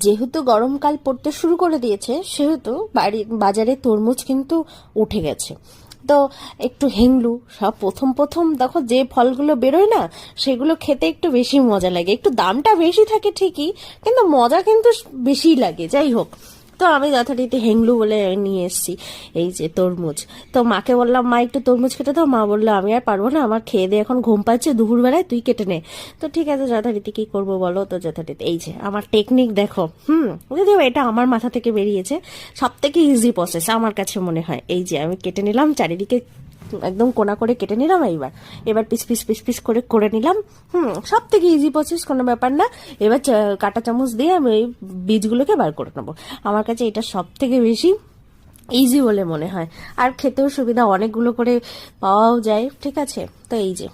যেহেতু গরমকাল পড়তে শুরু করে দিয়েছে সেহেতু বাজারে তরমুজ কিন্তু উঠে গেছে। তো একটু হেংলু সব প্রথম প্রথম দেখো যে ফলগুলো বেরোয় না, সেগুলো খেতে একটু বেশি মজা লাগে, একটু দামটা বেশি থাকে ঠিকই, কিন্তু মজা কিন্তু বেশিই লাগে। যাই হোক, তো আমি যথারীতি হেংলু বলে নিয়ে এসেছি এই যে তরমুজ। তো মাকে বললাম, মা একটু তরমুজ কেটে দাও। মা বললো আমি আর পারবো না, আমার খেয়ে দিয়ে এখন ঘুম পাচ্ছে দুপুরবেলায়, তুই কেটে নে। তো ঠিক আছে, যথারীতি কি করবো বলো। তো যথারীতি এই যে আমার টেকনিক দেখো, যদিও এটা আমার মাথা থেকে বেরিয়েছে, সব থেকে ইজি প্রসেস আমার কাছে মনে হয়। এই যে আমি কেটে নিলাম, চারিদিকে একদম কোনা করে কেটে নিলাম। এবার পিস পিস পিস পিস করে করে নিলাম। সব থেকে ইজি প্রসেস, কোনো ব্যাপার না। এবার কাঁটা চামচ দিয়ে আমি এই বীজগুলোকে বার করে নেবো। আমার কাছে এটা সব থেকে বেশি ইজি বলে মনে হয়, আর খেতেও সুবিধা, অনেকগুলো করে পাওয়াও যায়। ঠিক আছে, তো এই যে